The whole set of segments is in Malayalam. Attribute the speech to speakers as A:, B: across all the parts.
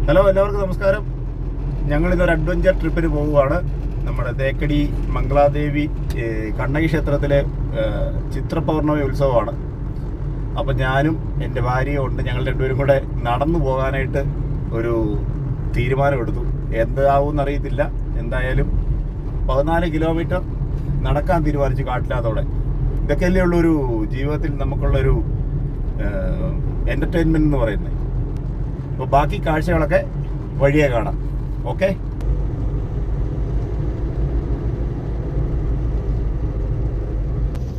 A: ഹലോ, എല്ലാവർക്കും നമസ്കാരം. ഞങ്ങളിന്നൊരു അഡ്വഞ്ചർ ട്രിപ്പിന് പോവുകയാണ്. നമ്മുടെ തേക്കടി മംഗളാദേവി കണ്ണകി ക്ഷേത്രത്തിലെ ചിത്രപൗർണമി ഉത്സവമാണ്. അപ്പം ഞാനും എൻ്റെ ഭാര്യയും ഉണ്ട്. ഞങ്ങൾ രണ്ടുപേരും കൂടെ നടന്നു പോകാനായിട്ട് ഒരു തീരുമാനമെടുത്തു. എന്താവും അറിയത്തില്ല. എന്തായാലും 14 കിലോമീറ്റർ നടക്കാൻ തീരുമാനിച്ചു കാട്ടിലാത്തോടെ. ഇതൊക്കെയല്ലേ ഉള്ളൊരു ജീവിതത്തിൽ നമുക്കുള്ളൊരു എൻ്റർടൈൻമെൻറ്റ് എന്ന് പറയുന്നത്. അപ്പോൾ ബാക്കി കാഴ്ചകളൊക്കെ വഴിയെ കാണാം. ഓക്കെ.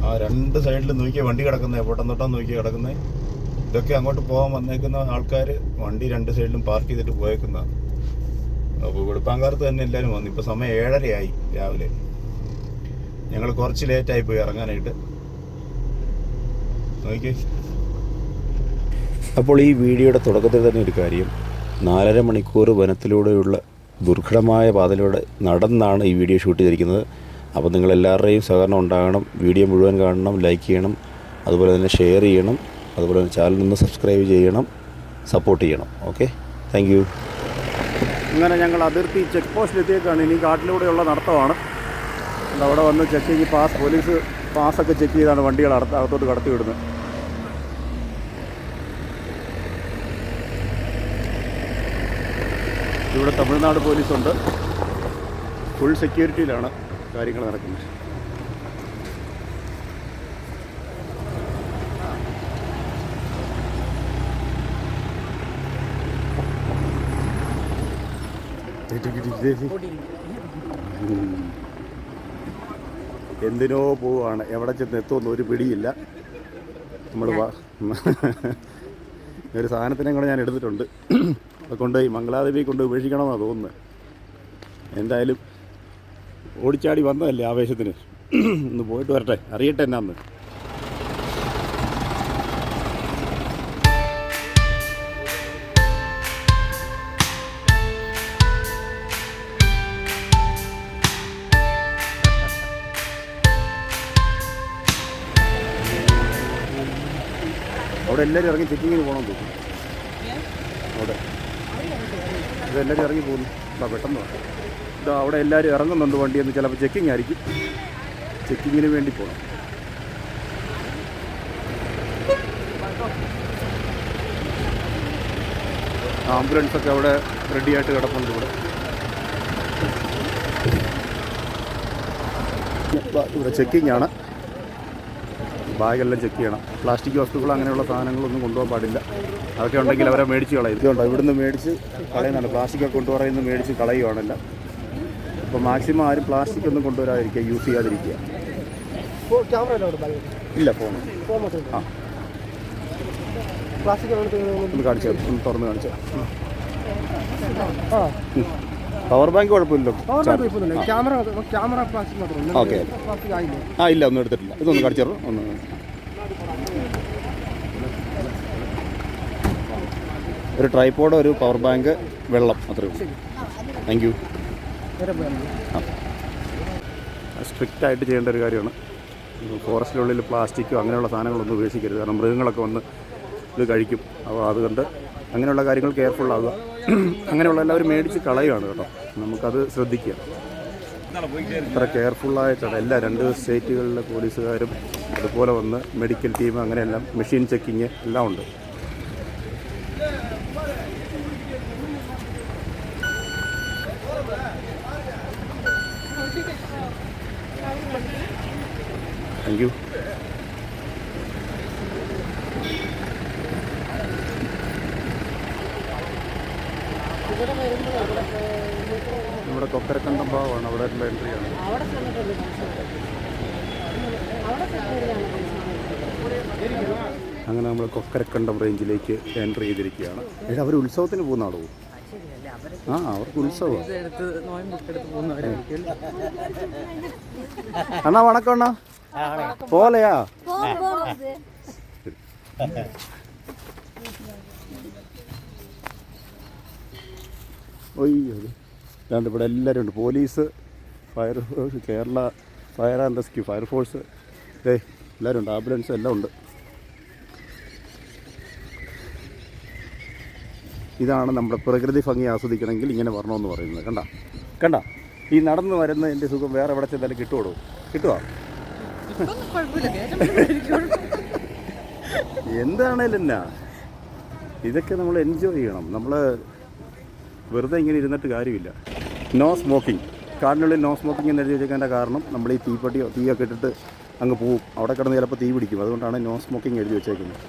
A: ആ രണ്ട് സൈഡിൽ നോക്കിയാൽ വണ്ടി കിടക്കുന്നത്, എപ്പോട്ടം തൊട്ടാൻ നോക്കി കിടക്കുന്നത്. ഇതൊക്കെ അങ്ങോട്ട് പോകാൻ വന്നേക്കുന്ന ആൾക്കാർ വണ്ടി രണ്ട് സൈഡിലും പാർക്ക് ചെയ്തിട്ട് പോയേക്കുന്നതാണ്. അപ്പോൾ വെളുപ്പാങ്കാലത്ത് തന്നെ എല്ലാവരും വന്നു. ഇപ്പോൾ സമയം 7:30 രാവിലെ. ഞങ്ങൾ കുറച്ച് ലേറ്റായി പോയി ഇറങ്ങാനായിട്ട്. നോക്കി. അപ്പോൾ ഈ വീഡിയോയുടെ തുടക്കത്തിൽ തന്നെ ഒരു കാര്യം, 4.5 മണിക്കൂർ വനത്തിലൂടെയുള്ള ദുർഘടമായ പാതയിലൂടെ നടന്നാണ് ഈ വീഡിയോ ഷൂട്ട് ചെയ്തിരിക്കുന്നത്. അപ്പോൾ നിങ്ങളെല്ലാവരുടെയും സഹകരണം ഉണ്ടാകണം. വീഡിയോ മുഴുവൻ കാണണം, ലൈക്ക് ചെയ്യണം, അതുപോലെ തന്നെ ഷെയർ ചെയ്യണം, അതുപോലെ തന്നെ ചാനലൊന്ന് സബ്സ്ക്രൈബ് ചെയ്യണം, സപ്പോർട്ട് ചെയ്യണം. Okay, thank you. അങ്ങനെ ഞങ്ങൾ അതിർത്തി ചെക്ക് പോസ്റ്റിലെത്തിയേക്കാണ്. ഇനി കാട്ടിലൂടെയുള്ള നടത്തമാണ്. അവിടെ വന്ന് ചെക്കിങ് പോലീസ് പാസ്സൊക്കെ ചെക്ക് ചെയ്താണ് വണ്ടികൾ അകത്തോട്ട് കടത്തി വിടുന്നത്. ഇവിടെ തമിഴ്നാട് പോലീസുണ്ട്. ഫുൾ സെക്യൂരിറ്റിയിലാണ് കാര്യങ്ങൾ നടക്കുന്നത്. എന്തിനോ പോവാണ്, എവിടെ ചെന്ന് എത്തുമെന്ന് ഒരു പിടിയില്ല. നമ്മൾ ഒരു സാധനത്തിനെ കൂടെ ഞാൻ എടുത്തിട്ടുണ്ട്. അത് കൊണ്ടുപോയി മംഗളാദേവി കൊണ്ട് ഉപേക്ഷിക്കണമെന്നാണ് തോന്നുന്നത്. എന്തായാലും ഓടിച്ചാടി വന്നതല്ലേ ആവേശത്തിന്. ഒന്ന് പോയിട്ട് വരട്ടെ, അറിയട്ടെ എന്നാന്ന്. അവിടെ എല്ലാവരും ഇറങ്ങി ചെക്കിങ്ങിന് പോകണമെന്ന് തോന്നുന്നു. അവിടെ ഇതെല്ലാവരും ഇറങ്ങി പോകുന്നു. പെട്ടെന്ന് ഇതാ അവിടെ എല്ലാവരും ഇറങ്ങുന്നുണ്ട് വണ്ടിയെന്ന്. ചിലപ്പോൾ ചെക്കിങ് ആയിരിക്കും. ചെക്കിങ്ങിന് വേണ്ടി പോകണം. ആംബുലൻസൊക്കെ അവിടെ റെഡിയായിട്ട് കിടപ്പുണ്ട്. ഇവിടെ ചെക്കിങ് ആണ്. ബാഗെല്ലാം ചെക്ക് ചെയ്യണം. പ്ലാസ്റ്റിക് വസ്തുക്കൾ അങ്ങനെയുള്ള സാധനങ്ങളൊന്നും കൊണ്ടുപോകാൻ പാടില്ല. അതൊക്കെ ഉണ്ടെങ്കിൽ അവരെ മേടിച്ച് കളയും. ഇതുണ്ടോ, ഇവിടുന്ന് മേടിച്ച് കളയുന്നുണ്ട്. പ്ലാസ്റ്റിക്കൊക്കെ കൊണ്ടുപോകുന്ന മേടിച്ച് കളയുവാണല്ല. അപ്പോൾ മാക്സിമം ആരും പ്ലാസ്റ്റിക് ഒന്നും കൊണ്ടുവരാതിരിക്കുക, യൂസ് ചെയ്യാതിരിക്കുക. ഇല്ല, ഫോൺ ആ ഒന്ന് കാണിച്ചു, ഒന്ന് തുറന്ന് കാണിച്ചു. പവർ ബാങ്ക് കുഴപ്പമില്ലല്ലോ. ഓക്കെ. ആ ഇല്ല, ഒന്നും എടുത്തിട്ടില്ല. ഇതൊന്ന് കാണിച്ചു തരണം. ഒന്ന് ഒരു ട്രൈപോഡ്, ഒരു പവർ ബാങ്ക്, വെള്ളം, അത്രയും. Thank you. സ്ട്രിക്റ്റായിട്ട് ചെയ്യേണ്ട ഒരു കാര്യമാണ്. ഫോറസ്റ്റിനുള്ളിൽ പ്ലാസ്റ്റിക്കോ അങ്ങനെയുള്ള സാധനങ്ങളൊന്നും ഉപേക്ഷിക്കരുത്. കാരണം മൃഗങ്ങളൊക്കെ വന്ന് ഇത് കഴിക്കും. അപ്പോൾ അതുകൊണ്ട് അങ്ങനെയുള്ള കാര്യങ്ങൾ കെയർഫുള്ളാവുക. അങ്ങനെയുള്ള എല്ലാവരും മേടിച്ച് കളയുകയാണ് കേട്ടോ. നമുക്കത് ശ്രദ്ധിക്കുക. ഇത്ര കെയർഫുള്ളായിട്ടാണ് എല്ലാ 2 സ്റ്റേറ്റുകളിലെ പോലീസുകാരും അതുപോലെ വന്ന് മെഡിക്കൽ ടീം അങ്ങനെയെല്ലാം മെഷീൻ ചെക്കിങ് എല്ലാം ഉണ്ട്. Thank you. നമ്മുടെ കൊക്കരക്കണ്ടം ഭാഗമാണ്, അവിടെ ഉള്ള എൻട്രിയാണ്. അങ്ങനെ നമ്മൾ കൊക്കരക്കണ്ടം റേഞ്ചിലേക്ക് എൻട്രി ചെയ്തിരിക്കുകയാണ്. ഏട്ടാ, അവർ ഉത്സവത്തിന് പോകുന്ന ആളോ? ആ, അവർക്ക് ഉത്സവം. അണ്ണാ വണക്കം. അണ്ണാ പോലെയാ? ഒയ്യോ, അതാണ്ട് ഇവിടെ എല്ലാവരും ഉണ്ട്. Police, fire force, Kerala fire and rescue, fire force, എല്ലാവരും ഉണ്ട്. ആംബുലൻസ് എല്ലാം ഉണ്ട്. ഇതാണ് നമ്മുടെ പ്രകൃതി ഭംഗി ആസ്വദിക്കണമെങ്കിൽ ഇങ്ങനെ വരണമെന്ന് പറയുന്നത്. കണ്ട ഈ നടന്ന് വരുന്നതിൻ്റെ സുഖം വേറെ എവിടെ ചെന്നാലും കിട്ടുമോ? എന്താണേലും എന്നാ ഇതൊക്കെ നമ്മൾ എൻജോയ് ചെയ്യണം. നമ്മൾ വെറുതെ ഇങ്ങനെ ഇരുന്നിട്ട് കാര്യമില്ല. നോ സ്മോക്കിംഗ്, കാടിനുള്ളിൽ നോ സ്മോക്കിംഗ് എന്ന് എഴുതി വെച്ചേക്കേണ്ട കാരണം നമ്മൾ ഈ തീയൊക്കെ ഇട്ടിട്ട് അങ്ങ് പോവും. അവിടെ കിടന്ന് ചിലപ്പോൾ തീ പിടിക്കും. അതുകൊണ്ടാണ് നോ സ്മോക്കിംഗ് എഴുതി വെച്ചേക്കുന്നത്.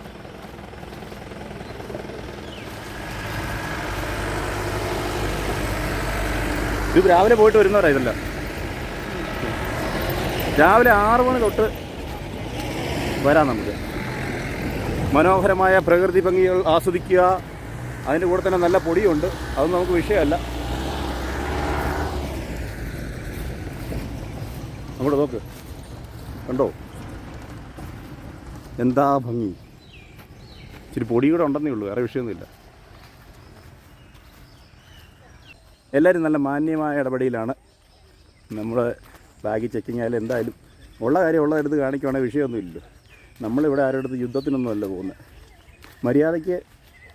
A: ഇത് രാവിലെ പോയിട്ട് വരുന്നവരാ ഇതല്ല. രാവിലെ 6 മണി തൊട്ട് വരാം. നമുക്ക് മനോഹരമായ പ്രകൃതി ഭംഗികൾ ആസ്വദിക്കുക. അതിൻ്റെ കൂടെ തന്നെ നല്ല പൊടിയുണ്ട്, അതൊന്നും നമുക്ക് വിഷയമല്ല. അങ്ങോട്ട് നോക്ക്, കണ്ടോ എന്താ ഭംഗി. ഇച്ചിരി പൊടി കൂടെ ഉണ്ടെന്നേ ഉള്ളൂ, വേറെ വിഷയമൊന്നുമില്ല. എല്ലാവരും നല്ല മാന്യമായ ഇടപെടലാണ്. നമ്മുടെ ബാഗ് ചെക്കിങ് ആയാലും എന്തായാലും ഉള്ള കാര്യം ഉള്ളതെടുത്ത് കാണിക്കുവാണെങ്കിൽ വിഷയമൊന്നുമില്ലല്ലോ. നമ്മളിവിടെ ആരുടെ അടുത്ത് യുദ്ധത്തിനൊന്നുമല്ല പോകുന്നത്. മര്യാദയ്ക്ക്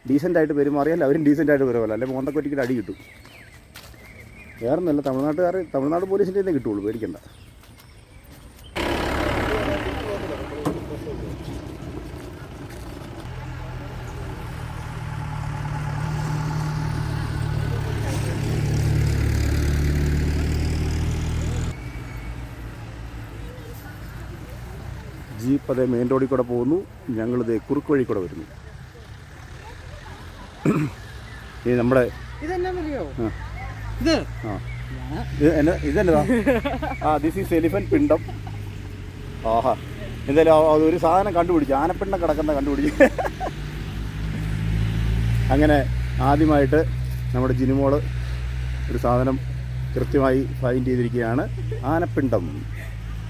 A: ഡീസൻ്റായിട്ട് പെരുമാറിയാൽ അവരും ഡീസൻ്റായിട്ട് പെരുമാറില്ല, അല്ലെങ്കിൽ മോന്തക്കൊറ്റിക്കിട്ട് അടി കിട്ടും. വേറെ ഒന്നുമല്ല, തമിഴ്നാട് പോലീസിൻ്റെ തന്നെ കിട്ടുള്ളൂ, പേടിക്കണ്ട. ജീപ്പ് അതേ മെയിൻ റോഡിൽ കൂടെ പോകുന്നു. ഞങ്ങളിതേ കുറുക്ക് വഴി കൂടെ വരുന്നു. ഈ നമ്മുടെ ഇതെന്നതാ? ദിസ് ഈസ് എലിഫന്റ് പിണ്ടം. ആഹാ, എന്തായാലും അതൊരു സാധനം കണ്ടുപിടിച്ചു, ആനപ്പിണ്ടം കിടക്കുന്ന കണ്ടുപിടിച്ചു. അങ്ങനെ ആദ്യമായിട്ട് നമ്മുടെ ജിനുമോള് ഒരു സാധനം കൃത്യമായി ഫൈൻഡ് ചെയ്തിരിക്കുകയാണ്. ആനപ്പിണ്ടം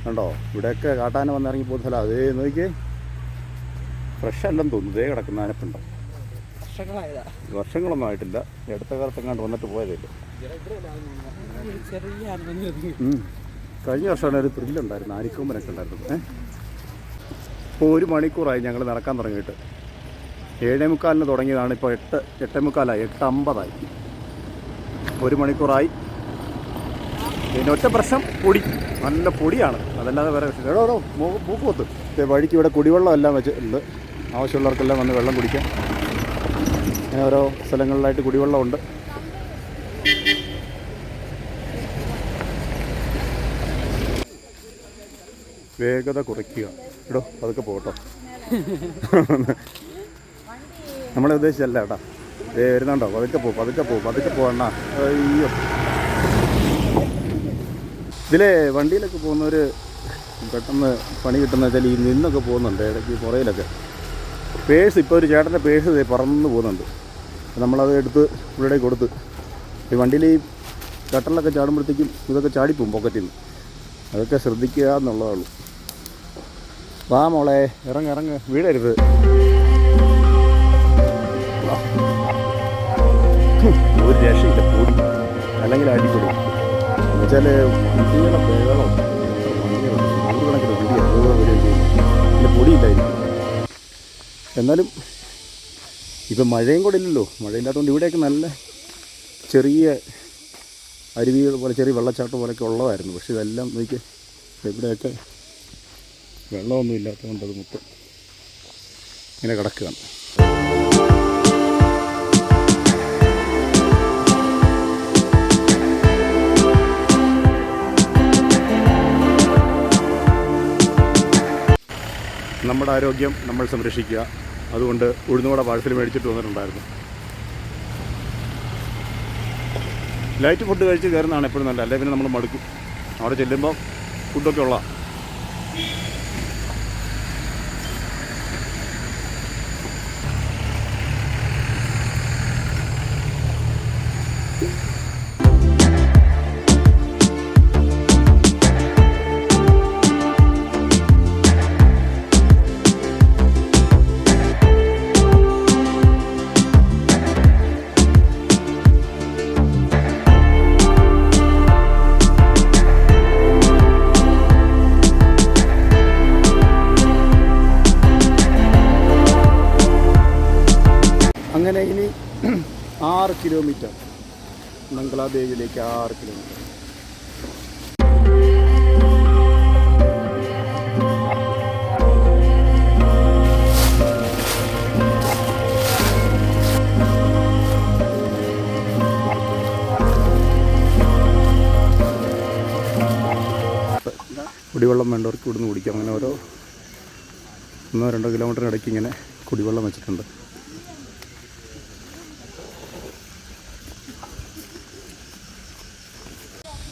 A: കണ്ടോ? ഇവിടെയൊക്കെ കാട്ടാന വന്നിറങ്ങി പോകുന്ന സ്ഥലം. അതേ നോക്കിയേ, ഫ്രഷ് അല്ലെന്ന് തോന്നുന്നു. ഇതേ കിടക്കുന്ന ആനപ്പിണ്ടം. വർഷങ്ങളൊന്നും ആയിട്ടില്ല, അടുത്ത കാലത്തെങ്ങാണ്ട് വന്നിട്ട് പോയതല്ലേ. കഴിഞ്ഞ വർഷമാണ് ഒരു ത്രില്ലുണ്ടായിരുന്നു, ആരിക്കൊമ്പനൊക്കെ ഉണ്ടായിരുന്നു. ഇപ്പോൾ 1 മണിക്കൂറായി ഞങ്ങൾ നടക്കാൻ തുടങ്ങിയിട്ട്. 7:45 തുടങ്ങിയതാണ്, ഇപ്പോൾ 8:45, 8:50. 1 മണിക്കൂറായി. പിന്നെ ഒറ്റ പ്രശ്നം, പൊടി, നല്ല പൊടിയാണ്, അതല്ലാതെ വേറെ വിഷയം. എടോ മൂക്ക് കൊത്ത്. വഴിക്ക് ഇവിടെ കുടിവെള്ളം എല്ലാം വെച്ചിട്ടുണ്ട്, ആവശ്യമുള്ളവർക്കെല്ലാം വന്ന് വെള്ളം കുടിക്കാം. അങ്ങനെ ഓരോ സ്ഥലങ്ങളിലായിട്ട് കുടിവെള്ളമുണ്ട്. വേഗത കുറയ്ക്കുക. എടോ പതുക്കെ പോകട്ടോ, നമ്മളെ ഉദ്ദേശിച്ചല്ല കേട്ടോ. വരുന്നുണ്ടോ? പതുക്കെ പോകണ്ട. അയ്യോ, ഇതിലെ വണ്ടിയിലൊക്കെ പോകുന്നവർ പെട്ടെന്ന് പണി കിട്ടുന്ന വെച്ചാൽ ഈ നിന്നൊക്കെ പോകുന്നുണ്ട് ഇടയ്ക്ക് പുറയിലൊക്കെ. പേഴ്സ്, ഇപ്പോൾ ഒരു ചേട്ടൻ്റെ പേഴ്സ് പറന്ന് പോകുന്നുണ്ട്. നമ്മളത് എടുത്ത് ഇവിടെ കൊടുത്ത്, ഈ വണ്ടിയിൽ ഈ ഗട്ടറിലൊക്കെ ചാടുമ്പോഴത്തേക്കും ഇതൊക്കെ ചാടിപ്പോവും പോക്കറ്റിൽ നിന്ന്. അതൊക്കെ ശ്രദ്ധിക്കുക എന്നുള്ളതാണ്. വാ മോളെ, ഇറങ്ങ്, വീഴരുത്. ഒരു രക്ഷയില്ല, പൊടി അല്ലെങ്കിൽ അടിപൊളി എന്നുവെച്ചാൽ വണ്ടികളെ ബഹളം, നൂറുകണക്കിന് പിന്നെ പൊടിയില്ലായിരുന്നു. എന്നാലും ഇപ്പം മഴയും കൂടെ ഇല്ലല്ലോ. മഴയില്ലാത്തതുകൊണ്ട് ഇവിടെയൊക്കെ നല്ല ചെറിയ അരുവികൾ പോലെ, ചെറിയ വെള്ളച്ചാട്ടം പോലെയൊക്കെ ഉള്ളതായിരുന്നു. പക്ഷെ ഇതെല്ലാം നോക്കി, ഇവിടെയൊക്കെ വെള്ളമൊന്നും ഇല്ലാത്തതുകൊണ്ട് അത് മൊത്തം ഇങ്ങനെ കിടക്കുകയാണ്. നമ്മുടെ ആരോഗ്യം നമ്മൾ സംരക്ഷിക്കുക. അതുകൊണ്ട് ഉഴുന്നുവട പാഴ്സൽ മേടിച്ചിട്ട് വന്നിട്ടുണ്ടായിരുന്നു. ലൈറ്റ് ഫുഡ് കഴിച്ച് കയറുന്നതാണ് എപ്പോഴും നല്ല, അല്ലെങ്കിൽ പിന്നെ നമ്മൾ മടുക്കും. അവിടെ ചെല്ലുമ്പോൾ ഫുഡൊക്കെ ഉള്ള. അങ്ങനെ ഇനി
B: കിലോമീറ്റർ. മംഗളാദേവിയിലേക്ക് 6 കിലോമീറ്റർ. കുടിവെള്ളം വേണ്ടവർക്ക് ഇവിടുന്ന് കുടിക്കാം. അങ്ങനെ ഓരോ 1-2 കിലോമീറ്റർ ഇടയ്ക്ക് ഇങ്ങനെ കുടിവെള്ളം വെച്ചിട്ടുണ്ട്.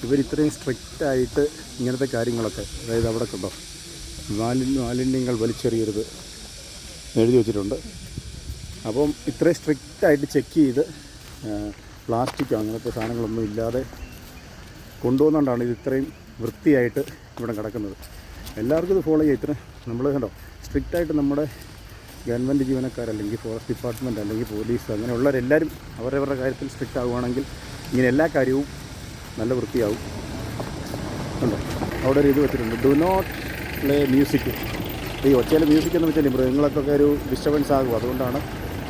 B: ഇവരിത്രയും സ്ട്രിക്റ്റായിട്ട് ഇങ്ങനത്തെ കാര്യങ്ങളൊക്കെ, അതായത് അവിടെ കണ്ടോ മാലിന്യങ്ങൾ വലിച്ചെറിയരുത് എഴുതി വെച്ചിട്ടുണ്ട്. അപ്പം ഇത്രയും സ്ട്രിക്റ്റായിട്ട് ചെക്ക് ചെയ്ത് പ്ലാസ്റ്റിക്കോ അങ്ങനത്തെ സാധനങ്ങളൊന്നും ഇല്ലാതെ കൊണ്ടുപോകുന്നതുകൊണ്ടാണ് ഇത് ഇത്രയും വൃത്തിയായിട്ട് ഇവിടെ കിടക്കുന്നത്. എല്ലാവർക്കും ഇത് ഫോളോ ചെയ്യാം. ഇത്ര നമ്മൾ കണ്ടോ സ്ട്രിക്റ്റായിട്ട് നമ്മുടെ ഗവൺമെൻറ് ജീവനക്കാരല്ലെങ്കിൽ ഫോറസ്റ്റ് ഡിപ്പാർട്ട്മെൻറ്റ് അല്ലെങ്കിൽ പോലീസ് അങ്ങനെയുള്ളവരെല്ലാവരും അവരവരുടെ കാര്യത്തിൽ സ്ട്രിക്റ്റ് ആവുകയാണെങ്കിൽ ഇങ്ങനെ എല്ലാ കാര്യവും നല്ല വൃത്തിയാവും. കണ്ടോ അവിടെ ഒരു ഇത് വെച്ചിട്ടുണ്ട്, ഡു നോട്ട് പ്ലേ മ്യൂസിക്. ഈ ഒച്ചയിൽ മ്യൂസിക് എന്ന് വെച്ചാൽ മൃഗങ്ങൾക്കൊക്കെ ഒരു ഡിസ്റ്റർബൻസ് ആകും. അതുകൊണ്ടാണ്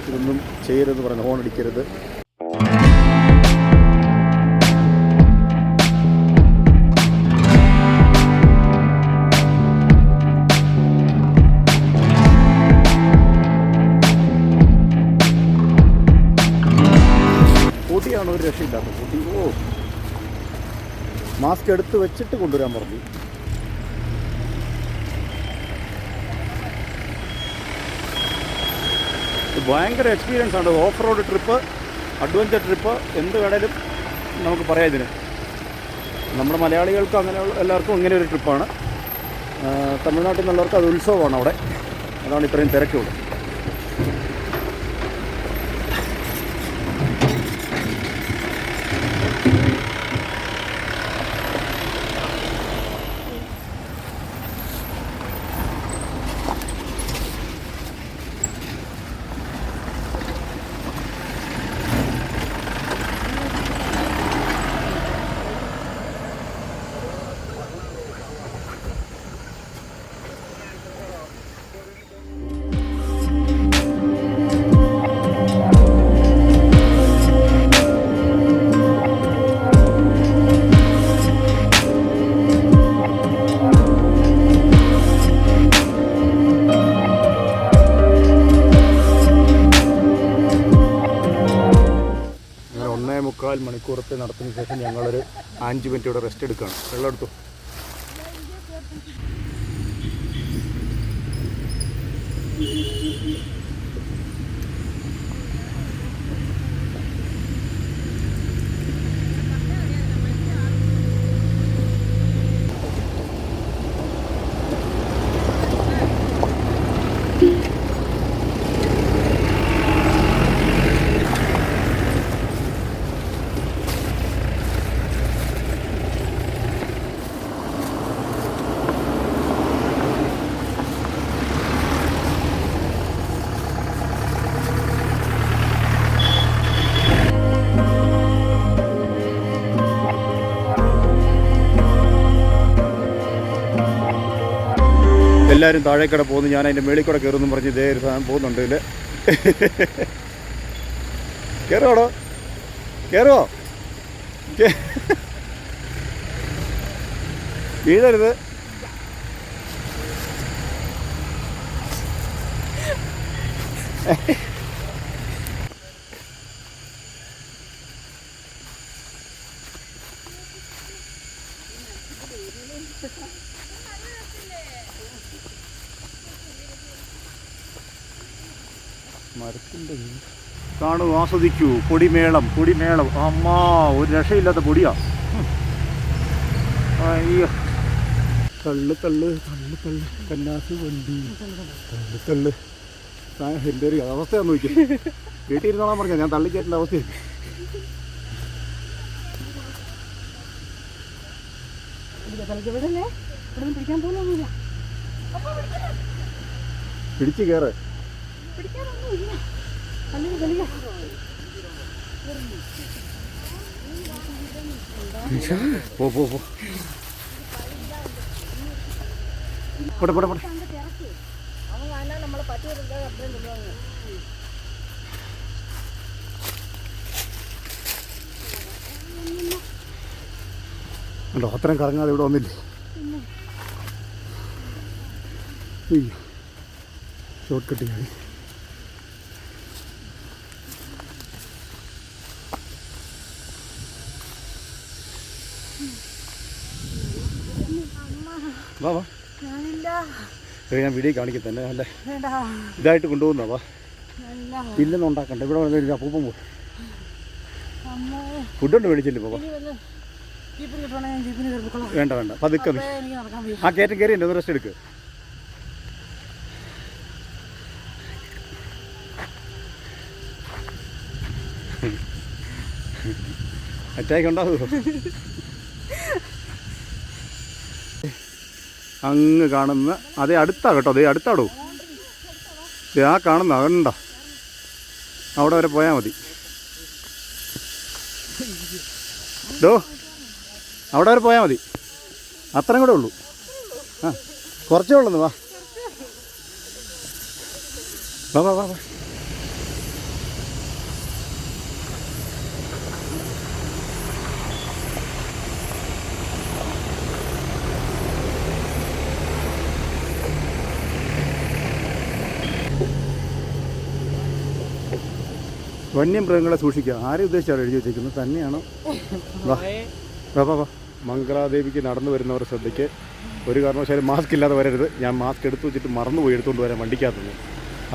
B: ഇതൊന്നും ചെയ്യരുതെന്ന് പറയുന്നത്, ഹോൺ അടിക്കരുത്. കൂട്ടിയാണ് ഒരു രക്ഷയില്ലാത്ത കൂട്ടി. മാസ്ക് എടുത്ത് വെച്ചിട്ട് കൊണ്ടുവരാൻ പറഞ്ഞു. ഭയങ്കര എക്സ്പീരിയൻസ് ആണ്. Off road trip, adventure trip, എന്ത് വേണേലും നമുക്ക് പറയാം ഇതിന്. നമ്മുടെ മലയാളികൾക്ക് അങ്ങനെയുള്ള എല്ലാവർക്കും ഇങ്ങനെ ഒരു ട്രിപ്പാണ്. തമിഴ്നാട്ടിൽ നിന്നുള്ളവർക്ക് അത് ഉത്സവമാണ് അവിടെ. അതാണ് ഇത്രയും തിരക്കുള്ളത്. മണിക്കൂറത്തെ നടത്തിയതിന് ശേഷം ഞങ്ങളൊരു 5 മിനിറ്റ് ഇവിടെ റെസ്റ്റ് എടുക്കുകയാണ്. വെള്ളം എടുത്തു. എല്ലാവരും താഴേക്കട പോകുന്നു, ഞാൻ അതിൻ്റെ മേളിൽ കൂടെ കയറുമെന്നും പറഞ്ഞ് ഇതേ ഒരു സാധനം പോകുന്നുണ്ട്. ഇതിൽ കയറുവാടോ, കയറുവോ, വീഴരുത്. മരത്തിൻ്റെ കാണൂ, ആസ്വദിക്കൂ. പൊടിമേളം, പൊടിമേളം. അമ്മ ഒരു രക്ഷയില്ലാത്ത പൊടിയാ. അയ്യോ, തള്ളു തള്ളു തള്ളു തള്ളു കന്നാസ് വണ്ടി തള്ളു തള്ളു. എൻ്റെ ഒരു അവസ്ഥയാന്ന് നോക്കി. വീട്ടിൽ ഇരുന്നോളാൻ പറഞ്ഞാൽ ഞാൻ തള്ളിക്കേറ്റേണ്ട അവസ്ഥയാണ്. പിടിച്ച് കയറ്. പോ പോ പോ. പോട്ടെ പോട്ടെ പോട്ടെ. ഉണ്ടോ അത്രയും കറങ്ങാതെ ഇവിടെ വന്നില്ലേ? Short cutting. വാ വാ, ഞാൻ വീഡിയോ കാണിക്കും തന്നെ. അല്ലേ ഇതായിട്ട് കൊണ്ടുപോകുന്ന വാ, ഇല്ലെന്ന് ഉണ്ടാക്കണ്ട. ഇവിടെ വന്നിട്ട് അപ്പൂപ്പം പോ. ഫുഡുണ്ട് മേടിച്ചില്ലേ പോവാ? വേണ്ട വേണ്ട, പതുക്കെ ആ കയറ്റം കയറി ഉണ്ട്, ഒന്ന് റെസ്റ്റ് എടുക്ക്. അറ്റാക്ക് ഉണ്ടാവുമോ? അങ്ങ് കാണുന്ന അതേ അടുത്താ കേട്ടോ, അതേ അടുത്താടോ. ആ കാണുന്ന അതുണ്ടോ, അവിടെ വരെ പോയാൽ മതി. ഡോ അവിടെ വരെ പോയാൽ മതി, അത്രയും കൂടെ ഉള്ളൂ. ആ കുറച്ചേ ഉള്ളൂ. വാ വാ വാ വാ വാ. വന്യമൃഗങ്ങളെ സൂക്ഷിക്കുക. ആരെ ഉദ്ദേശിച്ചാണ് എഴുതി വെച്ചിരിക്കുന്നത്? തന്നെയാണോ? വാ വാ വാ വാ. മംഗളാദേവിക്ക് നടന്നു വരുന്നവർ ശ്രദ്ധിക്ക്, ഒരു കാരണവശാലും മാസ്ക് ഇല്ലാതെ വരരുത്. ഞാൻ മാസ്ക് എടുത്തു വെച്ചിട്ട് മറന്നുപോയി എടുത്തുകൊണ്ട് വരാൻ വണ്ടിക്കകത്തുനിന്ന്.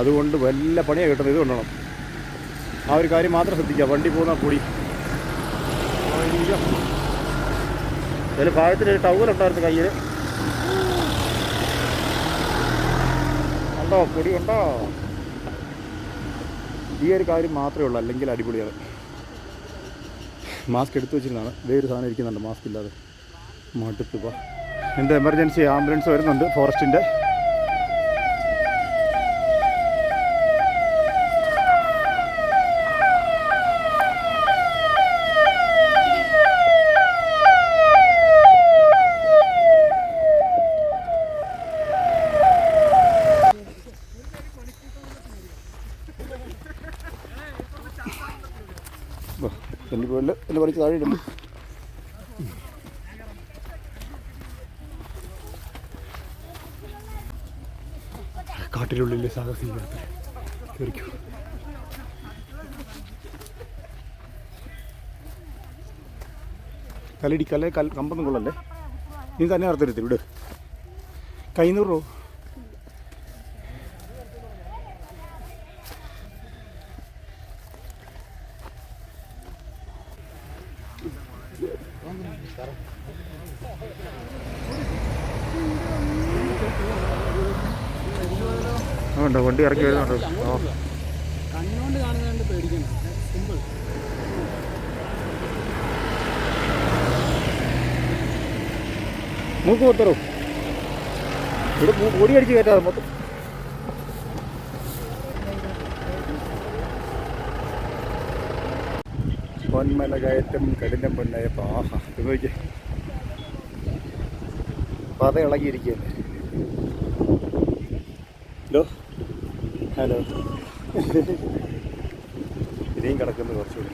B: അതുകൊണ്ട് വല്ല പണിയാണ് കിട്ടുന്നത്. ഇത് കൊണ്ടോണം. ആ ഒരു കാര്യം മാത്രം ശ്രദ്ധിക്കുക. വണ്ടി പോകുന്ന പൊടി അതിൽ ഭാഗത്തിലൊരു ടവലുണ്ടായിരുന്നു കയ്യിൽ. ഉണ്ടോ പൊടി ഉണ്ടോ? ഈ ഒരു കാര്യം മാത്രമേ ഉള്ളൂ, അല്ലെങ്കിൽ അടിപൊളിയാണ്. മാസ്ക് എടുത്തു വെച്ചിരുന്നതാണ്. വേറൊരു സാധനം ഇരിക്കുന്നുണ്ട് മാസ്ക് ഇല്ലാതെ. മടുത്ത് പോ. എൻ്റെ എമർജൻസി ആംബുലൻസ് വരുന്നുണ്ട് ഫോറസ്റ്റിൻ്റെ. എൻ്റെ പോലെ എന്നെ പറിച്ച് താഴെ ഇടുന്നു. കാട്ടിനുള്ളിലെ സാഹസികത തീർക്കും. കല്ലടിക്കല്ലേ, കമ്പൊന്നും കൊള്ളല്ലേ. നീ തന്നെ അർത്ഥരുത്തി വിട്. കൈനൂറ് രൂപ. ഉണ്ടോ വണ്ടി ഇറക്കി വരുന്നുണ്ടോ? കണ്ണുകൊണ്ട് കാണുന്നതുകൊണ്ട് പേടിക്കണം. സിമ്പിൾ. മൂക്ക് മൊത്തറോ ഇവിടെ പൊടി അടിച്ച് കയറ്റാതെ മൊത്തം. പൊന്മല കയറ്റം കഠിനം പൊന്നയപ്പ. ആഹാ ഇത് നോക്കിയേ, പത ഇളകിയിരിക്കുകയല്ലേ. Hello hello. ഇനിയും കിടക്കുന്നു കുറച്ചുകൂടി.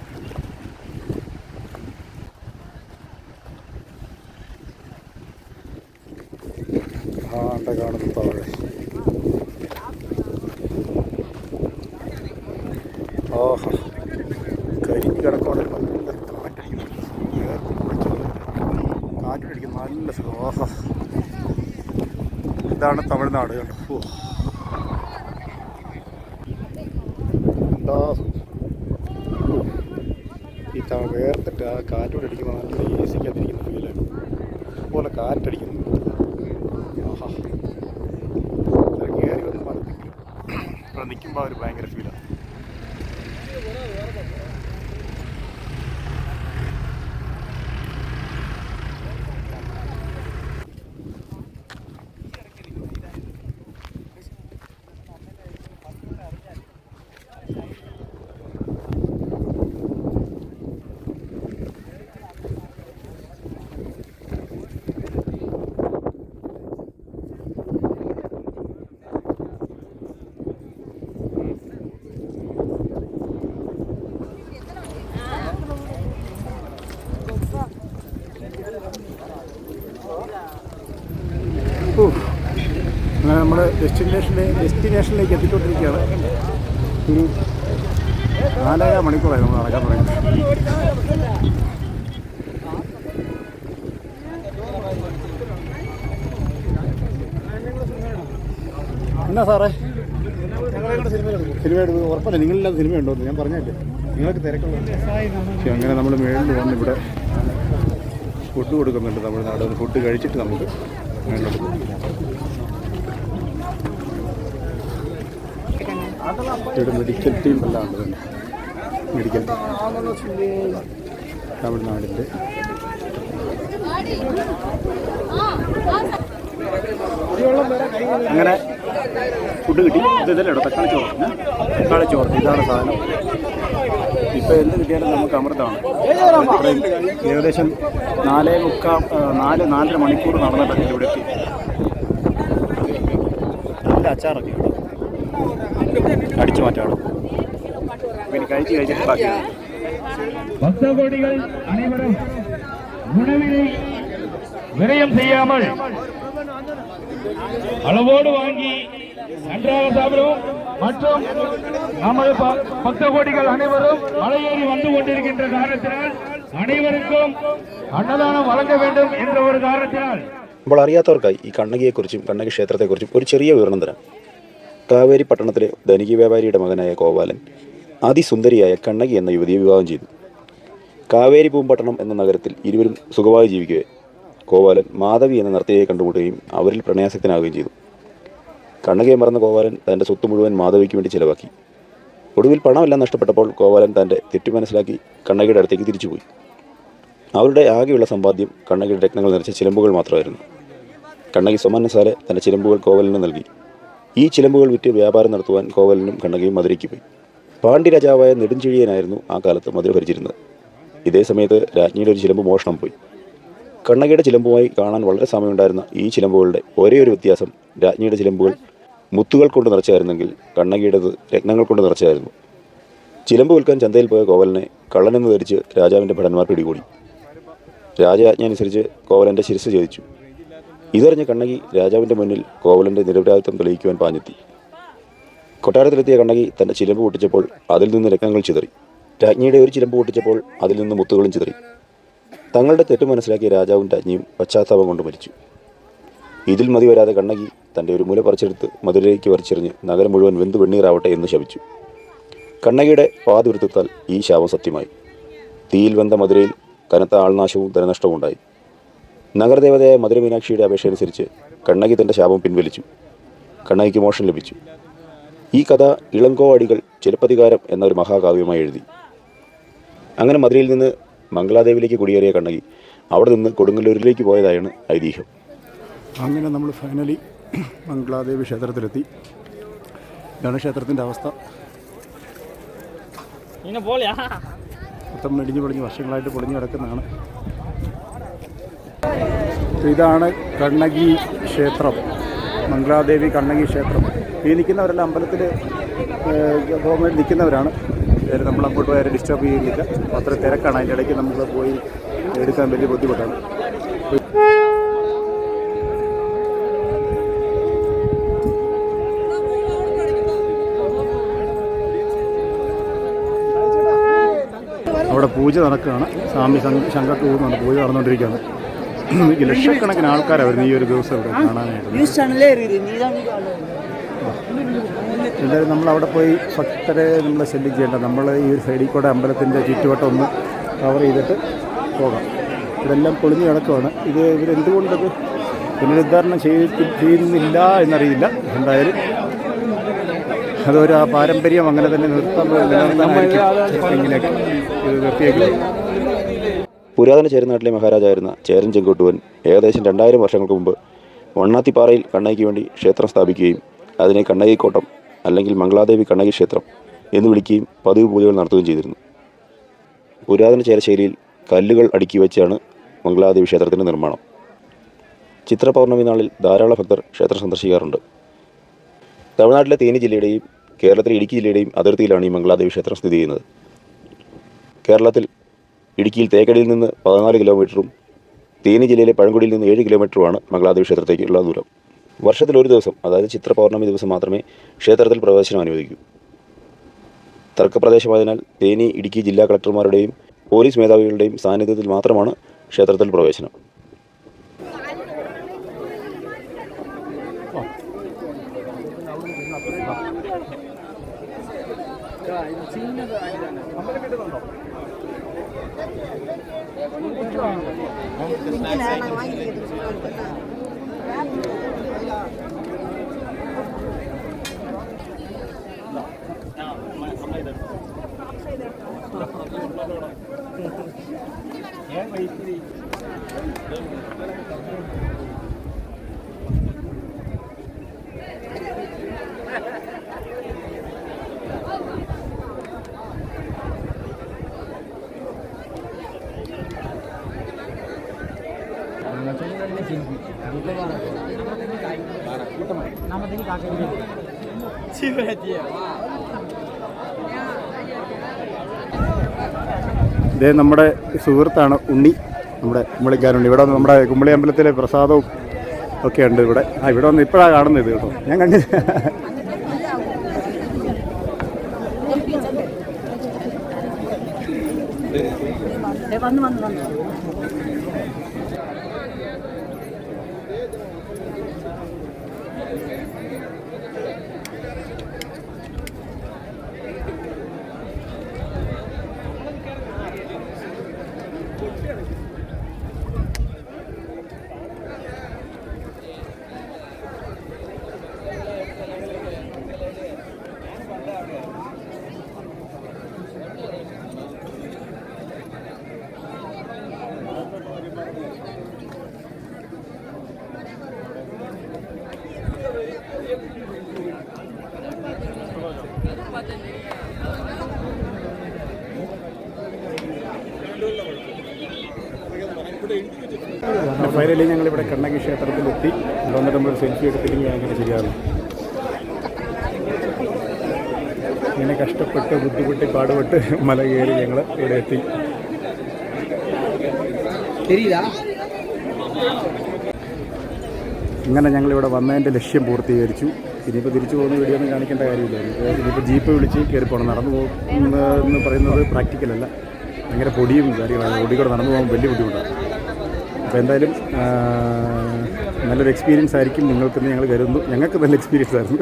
B: ആണ്ട കാണുന്നു താഴെ. ആഹാ കരിഞ്ഞ് കിടക്കുവാണെങ്കിൽ നല്ല കാറ്റടിക്കുന്നു. കാറ്റടിക്കുന്നു നല്ല സുഖം. ആഹാ ഇതാണ് തമിഴ്നാട് കണ്ടോ. എന്താ ഈ വേർത്തിട്ട് ആ കാറ്റോടെ അടിക്കുമ്പോൾ നല്ല എ സിക്കകത്തിരിക്കുന്ന ഫീലാണ്. അതുപോലെ കാറ്റടിക്കുന്നു. ആഹാ കയറി വന്ന് മരത്തെങ്കിലും ഇവിടെ നിൽക്കുമ്പോൾ ഒരു ഭയങ്കര ഫീലാണ്. നമ്മൾ ഡെസ്റ്റിനേഷനിലേക്ക് എത്തിക്കൊണ്ടിരിക്കുകയാണ്. ഒരു 4.5 മണിക്കൂറായി നമ്മൾ നടക്കാൻ തുടങ്ങി. എന്നാ സാറേ സിനിമ എടുത്ത് ഉറപ്പല്ല, നിങ്ങളില്ലാതെ സിനിമ ഉണ്ടോ എന്ന് ഞാൻ പറഞ്ഞല്ലേ, നിങ്ങൾക്ക് തിരക്കുള്ള. പക്ഷേ അങ്ങനെ നമ്മൾ മേളിൽ വന്ന് ഇവിടെ ഫുഡ് കൊടുക്കുന്നുണ്ട്. തമിഴ്നാട് ഫുഡ് കഴിച്ചിട്ട് നമുക്ക് മേളിലോട്ട് പോകും. ഇവിടെ മെഡിക്കൽ ടീം എല്ലാം ഉണ്ട് തന്നെ. മെഡിക്കൽ ടീം തമിഴ്നാടിൻ്റെ. അങ്ങനെ ഫുഡ് കിട്ടി. ഇതല്ലേ തക്കാളി ചോറ്, തക്കാളി ചോറ് ഇതാണ് സാധനം. ഇപ്പോൾ എന്ത് കിട്ടിയാലും നമുക്ക് അമൃതമാണ്. ഏകദേശം 4.5 മണിക്കൂർ നടന്നിട്ടൊക്കെ ഇവിടെ എത്തി. നല്ല അച്ചാറൊക്കെ അടിച്ചു മാറ്റാണ്. പിന്നെ കഴിച്ചിട്ട് ബാക്കിയാണ്.
C: ഭക്തകോടികൾ அனைவரும் உணவினை விரயம் செய்யாமல் அளவோடு வாங்கி நன்றாக சாப்பிடும். மற்றும் நமது பக்த கோடிகள் அனைவரும் மலையேறி வந்து கொண்டிருக்கின்ற காரணத்தினால் அனைவருக்கும் அன்னதானம் வழங்க வேண்டும் என்ற ஒரு காரணத்தினால்
A: അപ്പോൾ അറിയാത്തവർക്കായി ഈ കണ്ണകിയെക്കുറിച്ചും കണ്ണകി ക്ഷേത്രത്തെക്കുറിച്ചും ഒരു ചെറിയ വിവരണം തരാം. കാവേരി പട്ടണത്തിലെ ധനിക വ്യാപാരിയുടെ മകനായ ഗോപാലൻ അതിസുന്ദരിയായ കണ്ണകി എന്ന യുവതിയെ വിവാഹം ചെയ്തു. കാവേരി പൂമ്പട്ടണം എന്ന നഗരത്തിൽ ഇരുവരും സുഖമായി ജീവിക്കുകയെ ഗോപാലൻ മാധവി എന്ന നർത്തകിയെ കണ്ടുമുട്ടുകയും അവരിൽ പ്രണയാസക്തനാവുകയും ചെയ്തു. കണ്ണകിയെ മറന്ന ഗോപാലൻ തൻ്റെ സ്വത്ത് മുഴുവൻ മാധവിക്ക് വേണ്ടി ചിലവാക്കി. ഒടുവിൽ പണമെല്ലാം നഷ്ടപ്പെട്ടപ്പോൾ ഗോപാലൻ തൻ്റെ തെറ്റു മനസ്സിലാക്കി കണ്ണകിയുടെ അടുത്തേക്ക് തിരിച്ചുപോയി. അവരുടെ ആകെയുള്ള സമ്പാദ്യം കണ്ണകിയുടെ രത്നങ്ങൾ നിറച്ച ചിലമ്പുകൾ മാത്രമായിരുന്നു. കണ്ണകി സ്വമാനസാലെ തൻ്റെ ചിലമ്പുകൾ കോവലന് നൽകി. ഈ ചിലമ്പുകൾ വിറ്റ് വ്യാപാരം നടത്തുവാൻ കോവലനും കണ്ണകിയും മധുരയ്ക്ക് പോയി. പാണ്ഡ്യരാജാവായ നെടുഞ്ചെഴിയനായിരുന്നു ആ കാലത്ത് മധുര ഭരിച്ചിരുന്നത്. ഇതേ സമയത്ത് രാജ്ഞിയുടെ ഒരു ചിലമ്പ് മോഷണം പോയി. കണ്ണകിയുടെ ചിലമ്പുമായി കാണാൻ വളരെ സമയമുണ്ടായിരുന്ന ഈ ചിലമ്പുകളുടെ ഒരേ ഒരു വ്യത്യാസം, രാജ്ഞിയുടെ ചിലമ്പുകൾ മുത്തുകൾ കൊണ്ട് നിറച്ചായിരുന്നെങ്കിൽ കണ്ണകിയുടേത് രത്നങ്ങൾ കൊണ്ട് നിറച്ചായിരുന്നു. ചിലമ്പ് വിൽക്കാൻ ചന്തയിൽ പോയ കോവലനെ കള്ളനെന്ന് ധരിച്ച് രാജാവിൻ്റെ ഭടന്മാർ പിടികൂടി. രാജാജ്ഞ അനുസരിച്ച് കോവലൻ്റെ ശിരസ് ഛേദിച്ചു. ഇതറിഞ്ഞ കണ്ണകി രാജാവിൻ്റെ മുന്നിൽ കോവലൻ്റെ നിരപരാധിത്വം തെളിയിക്കുവാൻ പാഞ്ഞെത്തി. കൊട്ടാരത്തിലെത്തിയ കണ്ണകി തൻ്റെ ചിലമ്പ് പൊട്ടിച്ചപ്പോൾ അതിൽ നിന്ന് രത്നങ്ങൾ ചിതറി. രാജ്ഞിയുടെ ഒരു ചിലമ്പ് പൊട്ടിച്ചപ്പോൾ അതിൽ നിന്ന് മുത്തുകളും ചിതറി. തങ്ങളുടെ തെറ്റ് മനസ്സിലാക്കിയ രാജാവും രാജ്ഞിയും പശ്ചാത്താപം കൊണ്ട് മരിച്ചു. ഇതിൽ മതി വരാതെ കണ്ണകി തൻ്റെ ഒരു മുല പറിച്ചെടുത്ത് മധുരയിലേക്ക് വരച്ചെറിഞ്ഞ് നഗരം മുഴുവൻ വെന്തു വെണ്ണീറാവട്ടെ എന്ന് ശപിച്ചു. കണ്ണകിയുടെ പാതിവൃത്തത്താൽ ഈ ശാപം സത്യമായി. തീയിൽ വെന്ത മധുരയിൽ കനത്ത ആൾനാശവും ധനനഷ്ടവും ഉണ്ടായി. നഗരദേവതയായ മധുര മീനാക്ഷിയുടെ അപേക്ഷ അനുസരിച്ച് കണ്ണകി തൻ്റെ ശാപം പിൻവലിച്ചു. കണ്ണകിക്ക് മോക്ഷം ലഭിച്ചു. ഈ കഥ ഇളങ്കോ അടികൾ ചിലപ്പതികാരം എന്ന ഒരു മഹാകാവ്യമായി എഴുതി. അങ്ങനെ മധുരയിൽ നിന്ന് മംഗളാദേവിയിലേക്ക് കുടിയേറിയ കണ്ണകി അവിടെ നിന്ന് കൊടുങ്ങല്ലൂരിലേക്ക് പോയതായാണ് ഐതിഹ്യം. അങ്ങനെ നമ്മൾ ഫൈനലി മംഗളാദേവി ക്ഷേത്രത്തിലെത്തി. ഇതാണ് ക്ഷേത്രത്തിൻ്റെ അവസ്ഥ. മൊത്തം ഇടിഞ്ഞു പൊളിഞ്ഞ് വർഷങ്ങളായിട്ട് പൊളിഞ്ഞു കിടക്കുന്നതാണ്. ഇതാണ് കണ്ണകി ക്ഷേത്രം, മംഗളാദേവി കണ്ണകി ക്ഷേത്രം. ഈ നിൽക്കുന്നവരെല്ലാം അമ്പലത്തിൽ പോകാൻ വേണ്ടി നിൽക്കുന്നവരാണ്. നമ്മൾ അങ്ങോട്ട് പോയാൽ ഡിസ്റ്റർബ് ചെയ്യുന്നില്ല. അത്ര തിരക്കാണ്. അതിൻ്റെ ഇടയ്ക്ക് നമ്മൾ പോയി എടുക്കാൻ വലിയ ബുദ്ധിമുട്ടാണ്. അവിടെ പൂജ നടക്കുകയാണ്. സ്വാമി ശങ്കർക്ക് പോകുന്നുണ്ട്. പൂജ നടന്നുകൊണ്ടിരിക്കുകയാണ്. ലക്ഷക്കണക്കിന് ആൾക്കാരാണ് വരുന്നത് ഈ ഒരു ദിവസം ഇവിടെ കാണാനായിട്ട്. എന്തായാലും നമ്മളവിടെ പോയി ഭക്തരെ നമ്മൾ ശല്യം ചെയ്യേണ്ട. നമ്മൾ ഈ ഒരു സൈഡിൽ കൂടെ അമ്പലത്തിൻ്റെ ചുറ്റുവട്ടം ഒന്ന് കവർ ചെയ്തിട്ട് പോകാം. ഇതെല്ലാം പൊളിഞ്ഞ് കിടക്കുകയാണ്. ഇവരെന്തുകൊണ്ടത് പുനരുദ്ധാരണം ചെയ്യുന്നില്ല എന്നറിയില്ല. എന്തായാലും അതൊരു ആ പാരമ്പര്യം അങ്ങനെ തന്നെ പുരാതന ചേരനാട്ടിലെ മഹാരാജായിരുന്ന ചേരൻ ചെങ്കോട്ടുവൻ ഏകദേശം 2000 വർഷങ്ങൾക്ക് മുമ്പ് വണ്ണാത്തിപ്പാറയിൽ കണ്ണകിക്ക് വേണ്ടി ക്ഷേത്രം സ്ഥാപിക്കുകയും അതിനെ കണ്ണകിക്കോട്ടം അല്ലെങ്കിൽ മംഗളാദേവി കണ്ണകി ക്ഷേത്രം എന്ന് വിളിക്കുകയും പതിവ് പൂജകൾ നടത്തുകയും ചെയ്തിരുന്നു. പുരാതന ചേരശൈലിയിൽ കല്ലുകൾ അടുക്കി വെച്ചാണ് മംഗളാദേവി ക്ഷേത്രത്തിൻ്റെ നിർമ്മാണം. ചിത്ര പൗർണമി നാളിൽ ധാരാളം ഭക്തർ ക്ഷേത്രം സന്ദർശിക്കാറുണ്ട്. തമിഴ്നാട്ടിലെ തേനി ജില്ലയുടെയും കേരളത്തിലെ ഇടുക്കി ജില്ലയുടെയും അതിർത്തിയിലാണ് ഈ മംഗളാദേവി ക്ഷേത്രം സ്ഥിതി ചെയ്യുന്നത്. കേരളത്തിൽ ഇടുക്കിയിൽ തേക്കടിയിൽ നിന്ന് 14 കിലോമീറ്ററും തേനി ജില്ലയിലെ പഴങ്കുടിയിൽ നിന്ന് 7 കിലോമീറ്ററുമാണ് മംഗളാദേവി ക്ഷേത്രത്തേക്കുള്ള ദൂരം. വർഷത്തിലൊരു ദിവസം, അതായത് ചിത്ര പൗർണമി ദിവസം മാത്രമേ ക്ഷേത്രത്തിൽ പ്രവേശനം അനുവദിക്കൂ. തർക്കപ്രദേശമായതിനാൽ തേനി, ഇടുക്കി ജില്ലാ കളക്ടർമാരുടെയും പോലീസ് മേധാവികളുടെയും സാന്നിധ്യത്തിൽ മാത്രമാണ് ക്ഷേത്രത്തിൽ പ്രവേശനം.
B: ഇതേ നമ്മുടെ സുഹൃത്താണ് ഉണ്ണി, നമ്മുടെ കുമ്പളിക്കാരുണ്ണി. ഇവിടെ നമ്മുടെ കുമ്പളി അമ്പലത്തിലെ പ്രസാദവും ഒക്കെ ഉണ്ട് ഇവിടെ. ഇവിടെ വന്ന് ഇപ്പോഴാണ് കാണുന്നത് കേട്ടോ, ഞാൻ കണ്ടില്ല. ഫൈനലി ഞങ്ങളിവിടെ കണ്ണകി ക്ഷേത്രത്തിലെത്തി. ഇവിടെ വന്നിട്ട് നമ്മൾ സെൽഫി എടുത്തില്ലെങ്കിൽ അങ്ങനെ ശരിയാണ്. ഇങ്ങനെ കഷ്ടപ്പെട്ട് ബുദ്ധിമുട്ടി പാടുപെട്ട് മല കയറി ഞങ്ങൾ ഇവിടെ എത്തി. ഇങ്ങനെ ഞങ്ങളിവിടെ വന്നതിൻ്റെ ലക്ഷ്യം പൂർത്തീകരിച്ചു. ഇനിയിപ്പോൾ തിരിച്ചു പോകുന്ന വീഡിയോ ഒന്നും കാണിക്കേണ്ട കാര്യമില്ല. ഇനിയിപ്പോൾ ജീപ്പ് വിളിച്ച് കയറി പോകണം. നടന്നു പോകുന്നതെന്ന് പറയുന്നത് പ്രാക്ടിക്കലല്ല, ഭയങ്കര പൊടിയും കാര്യങ്ങളാണ്. പൊടി കൂടെ നടന്നു പോകാൻ വലിയ ബുദ്ധിമുട്ടാണ്. അപ്പോൾ എന്തായാലും നല്ലൊരു എക്സ്പീരിയൻസ് ആയിരിക്കും നിങ്ങൾക്കെന്ന് ഞങ്ങൾ കരുതുന്നു. ഞങ്ങൾക്ക് നല്ല എക്സ്പീരിയൻസ് ആയിരുന്നു,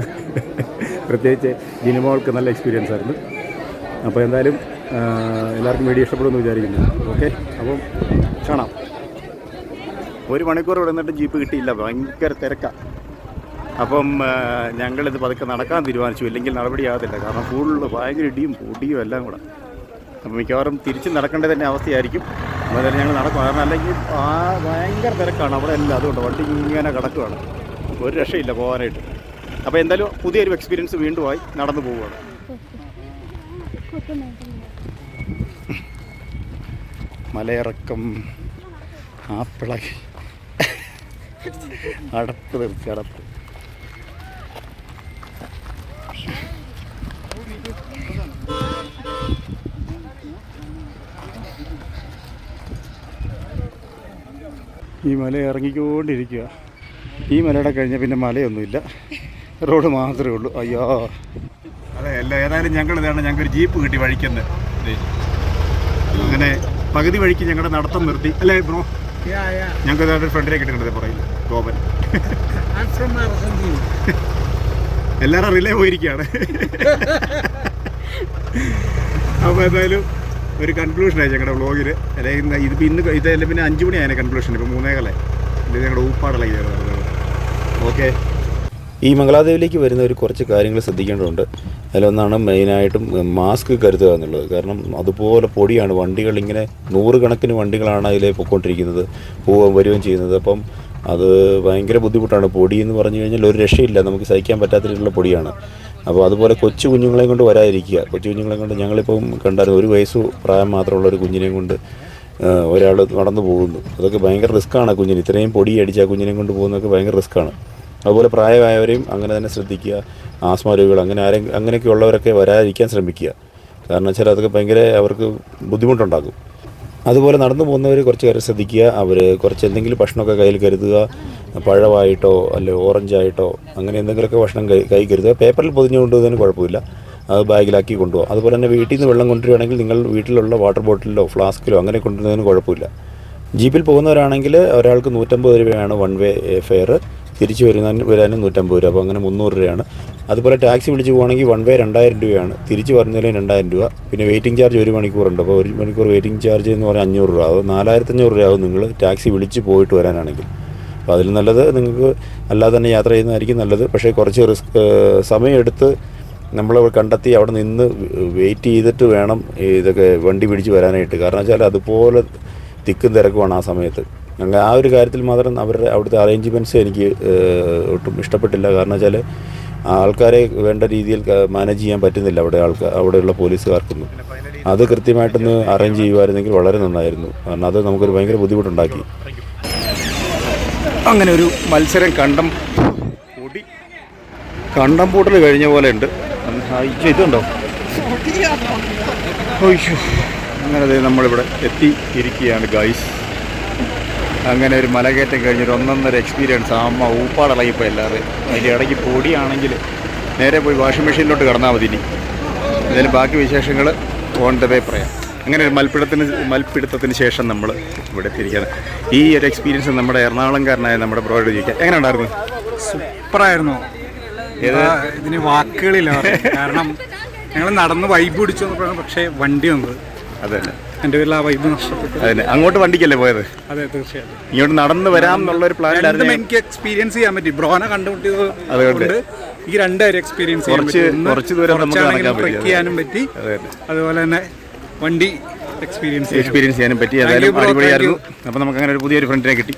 B: പ്രത്യേകിച്ച് ജിനിമോൾക്ക് നല്ല എക്സ്പീരിയൻസ് ആയിരുന്നു. അപ്പോൾ എന്തായാലും എല്ലാവർക്കും വീഡിയോ ഇഷ്ടപ്പെടുമെന്ന് വിചാരിക്കുന്നു. ഓക്കെ, അപ്പം കാണാം. 1 മണിക്കൂർ ഇവിടെ നിന്നിട്ട് ജീപ്പ് കിട്ടിയില്ല, ഭയങ്കര തിരക്കാണ്. അപ്പം ഞങ്ങളിത് പതുക്കെ നടക്കാൻ തീരുമാനിച്ചു, ഇല്ലെങ്കിൽ നടപടിയാകത്തില്ല. കാരണം ഫുള്ള് ഭയങ്കര ഇടിയും പൊടിയും എല്ലാം കൂടെ. അപ്പം മിക്കവാറും തിരിച്ച് നടക്കേണ്ടത് തന്നെ അവസ്ഥയായിരിക്കും. അതുപോലെ ഞങ്ങൾ നടക്കും, കാരണം അല്ലെങ്കിൽ ഭയങ്കര തിരക്കാണ് അവിടെ എല്ലാം. അതുകൊണ്ട് വണ്ടി ഇങ്ങനെ കിടക്കുകയാണ്, ഒരു രക്ഷയില്ല പോകാനായിട്ട്. അപ്പോൾ എന്തായാലും പുതിയൊരു എക്സ്പീരിയൻസ് വീണ്ടും ആയി നടന്നു പോവുകയാണ്. മലയിറക്കം, ആപ്പിളകി, അടപ്പ് തെറിച്ച് അടപ്പ്. ഈ മല ഇറങ്ങിക്കൊണ്ടിരിക്കുക. ഈ മലയുടെ കഴിഞ്ഞാൽ പിന്നെ മലയൊന്നുമില്ല, റോഡ് മാത്രമേ ഉള്ളൂ. അയ്യോ, അതെ അല്ല. ഏതായാലും ഞങ്ങൾക്കൊരു ജീപ്പ് കിട്ടി വഴിക്കുന്നത്. അങ്ങനെ പകുതി വഴിക്ക് ഞങ്ങളുടെ നടത്തം നിർത്തി അല്ലേ ബ്രോ? ഞങ്ങൾക്ക് ഏതാണ്ട് ഫ്രണ്ടിനെ കിട്ടുന്നുണ്ട് പറയില്ല, ഗോപൻ. എല്ലാവരും റിലേ പോയിരിക്കുകയാണ്. അപ്പോൾ എന്തായാലും ഒരു കൺക്ലൂഷനായി ഞങ്ങളുടെ വ്ളോഗിൽ. അല്ലെങ്കിൽ ഇതിപ്പോൾ ഇതെല്ലാം പിന്നെ 5 മണിയായ കൺക്ലൂഷൻ. ഇപ്പോൾ 3:15 ഇത് ഞങ്ങളുടെ ഊപ്പാടല കയറുന്നത്. ഓക്കെ,
A: ഈ മംഗലാദേവിയിലേക്ക് വരുന്ന ഒരു കുറച്ച് കാര്യങ്ങൾ ശ്രദ്ധിക്കേണ്ടതുണ്ട്. അതിലൊന്നാണ് മെയിനായിട്ടും മാസ്ക് കരുതുക എന്നുള്ളത്. കാരണം അതുപോലെ പൊടിയാണ്. വണ്ടികളിങ്ങനെ 100 കണക്കിന് വണ്ടികളാണ് അതിൽ പൊയ്ക്കൊണ്ടിരിക്കുന്നത്, പോവുകയും വരികയും ചെയ്യുന്നത്. അപ്പം അത് ഭയങ്കര ബുദ്ധിമുട്ടാണ്. പൊടി എന്ന് പറഞ്ഞു കഴിഞ്ഞാൽ ഒരു രക്ഷയില്ല, നമുക്ക് സഹിക്കാൻ പറ്റാത്ത രീതിയിലുള്ള പൊടിയാണ്. അപ്പോൾ അതുപോലെ കൊച്ചു കുഞ്ഞുങ്ങളെയും കൊണ്ട് വരാതിരിക്കുക. കൊച്ചു കുഞ്ഞുങ്ങളെ കൊണ്ട് ഞങ്ങളിപ്പം കണ്ടായിരുന്നു, 1 വയസ്സ് പ്രായം മാത്രമുള്ള ഒരു കുഞ്ഞിനെയും കൊണ്ട് ഒരാൾ നടന്നു പോകുന്നു. അതൊക്കെ ഭയങ്കര റിസ്ക്കാണ്. കുഞ്ഞിന് ഇത്രയും പൊടി അടിച്ച് ആ കുഞ്ഞിനെയും കൊണ്ട് പോകുന്നതൊക്കെ ഭയങ്കര റിസ്ക്കാണ്. അതുപോലെ പ്രായമായവരെയും അങ്ങനെ തന്നെ ശ്രദ്ധിക്കുക. ആസ്മ രോഗികൾ അങ്ങനെയൊക്കെ ഉള്ളവരൊക്കെ വരാതിരിക്കാൻ ശ്രമിക്കുക. കാരണം വെച്ചാൽ അതൊക്കെ ഭയങ്കര അവർക്ക് ബുദ്ധിമുട്ടുണ്ടാകും. അതുപോലെ നടന്നു പോകുന്നവർ കുറച്ച് കാര്യം ശ്രദ്ധിക്കുക. അവർ കുറച്ച് എന്തെങ്കിലും ഭക്ഷണമൊക്കെ കയ്യിൽ കരുതുക. പഴമായിട്ടോ അല്ലെ ഓറഞ്ചായിട്ടോ അങ്ങനെ എന്തെങ്കിലുമൊക്കെ ഭക്ഷണം കൈ കരുതുക. പേപ്പറിൽ പൊതിഞ്ഞ് കൊണ്ടുപോകുന്നതിന് കുഴപ്പമില്ല, അത് ബാഗിലാക്കി കൊണ്ടുപോകാം. അതുപോലെ തന്നെ വീട്ടിൽ നിന്ന് വെള്ളം കൊണ്ടുവരികയാണെങ്കിൽ നിങ്ങൾ വീട്ടിലുള്ള വാട്ടർ ബോട്ടിലോ ഫ്ലാസ്കിലോ അങ്ങനെ കൊണ്ടുവരുന്നതിന് കുഴപ്പമില്ല. ജീപ്പിൽ പോകുന്നവരാണെങ്കിൽ ഒരാൾക്ക് 150 രൂപയാണ് വൺ വേ ഫെയർ, തിരിച്ച് വരാനും 150 രൂപ, അപ്പോൾ അങ്ങനെ 300 രൂപയാണ്. അതുപോലെ ടാക്സി വിളിച്ച് പോകുകയാണെങ്കിൽ വൺ വേ 2000 രൂപയാണ്, തിരിച്ച് വരുന്നതിന് 2000 രൂപ. പിന്നെ വെയിറ്റിംഗ് ചാർജ് 1 മണിക്കൂറുണ്ട്. അപ്പോൾ 1 മണിക്കൂർ വെയിറ്റിംഗ് ചാർജ് എന്ന് പറഞ്ഞാൽ 500 രൂപ. അത് 4500 രൂപയാകും നിങ്ങൾ ടാക്സി വിളിച്ച് പോയിട്ട് വരാനാണെങ്കിൽ. അപ്പോൾ അതിൽ നല്ലത് നിങ്ങൾക്ക് അല്ലാതെ തന്നെ യാത്ര ചെയ്യുന്നതായിരിക്കും നല്ലത്. പക്ഷേ കുറച്ച് സമയമെടുത്ത് നമ്മൾ കണ്ടെത്തി അവിടെ നിന്ന് വെയിറ്റ് ചെയ്തിട്ട് വേണം ഇതൊക്കെ വണ്ടി പിടിച്ച് വരാനായിട്ട്. കാരണം വെച്ചാൽ അതുപോലെ തിക്കും തിരക്കുമാണ് ആ സമയത്ത്. അങ്ങനെ ആ ഒരു കാര്യത്തിൽ മാത്രം അവരുടെ അവിടുത്തെ അറേഞ്ച്മെൻറ്റ്സ് എനിക്ക് ഒട്ടും ഇഷ്ടപ്പെട്ടില്ല. കാരണം വെച്ചാൽ ആൾക്കാരെ വേണ്ട രീതിയിൽ മാനേജ് ചെയ്യാൻ പറ്റുന്നില്ല അവിടെയുള്ള പോലീസുകാർക്കൊന്നും. അത് കൃത്യമായിട്ടൊന്ന് അറേഞ്ച് ചെയ്യുമായിരുന്നെങ്കിൽ വളരെ നന്നായിരുന്നു. കാരണം അത് നമുക്കൊരു ഭയങ്കര ബുദ്ധിമുട്ടുണ്ടാക്കി. അങ്ങനെ ഒരു മത്സരം കണ്ടം പൂട്ടൽ കഴിഞ്ഞ പോലെ ഉണ്ട്. ഇതുണ്ടോ? അങ്ങനെ നമ്മളിവിടെ എത്തിയിരിക്കുകയാണ് ഗൈസ്. അങ്ങനെ ഒരു മലകയറ്റം കഴിഞ്ഞൊരു 1.5 എക്സ്പീരിയൻസ്. അമ്മ ഊപ്പാടിളകിപ്പോൾ എല്ലാവരും. അതിൻ്റെ ഇടയ്ക്ക് പൊടിയാണെങ്കിൽ നേരെ പോയി വാഷിംഗ് മെഷീനിലോട്ട് കടന്നാൽ മതി. ഇനി ഇതിന് ബാക്കി വിശേഷങ്ങൾ ഓൺ ദ വേ പറയാം. അങ്ങനെ ഒരു മൽപ്പിടുത്തത്തിന് ശേഷം നമ്മൾ ഇവിടെ എത്തിയിരിക്കുകയാണ്. ഈ ഒരു എക്സ്പീരിയൻസ് നമ്മുടെ എറണാകുളംകാരനായ നമ്മുടെ ബ്രോയോട് ചോദിക്കാം. എങ്ങനെ ഉണ്ടായിരുന്നു?
D: സൂപ്പറായിരുന്നു. ഇതിന് വാക്കുകളില്ല. കാരണം ഞങ്ങൾ നടന്ന് വൈബ് പിടിച്ചു വന്നപ്പോഴാണ് പക്ഷേ വണ്ടി വന്നത്.
A: അതെ,
D: എൻ്റെ പേരിൽ ആ വൈബ് നഷ്ടപ്പെട്ടു.
A: അതെ, അങ്ങോട്ട് വണ്ടിക്കല്ലേ പോയത്?
D: അതെ, തീർച്ചയായിട്ടും.
A: ഇങ്ങോട്ട് നടന്ന് വരാം എന്നുള്ളൊരു പ്ലാനിലായിരുന്നു.
D: എനിക്ക് എക്സ്പീരിയൻസ് ചെയ്യാൻ പറ്റി. ബ്രോനെ കണ്ടുമുട്ടിയത് അതുകൊണ്ട് എനിക്ക് 2 എക്സ്പീരിയൻസ് ചെയ്യാൻ പറ്റി.
A: കുറച്ച് ദൂരം
D: ട്രെക്ക് ചെയ്യാനും പറ്റി, അതുപോലെ തന്നെ വണ്ടി എക്സ്പീരിയൻസ്
A: ചെയ്യാനും പറ്റി. അതായത് അടിപൊളിയായിരുന്നു. അപ്പോൾ നമുക്ക് അങ്ങനെ ഒരു പുതിയൊരു ഫ്രണ്ടിനെ കിട്ടി.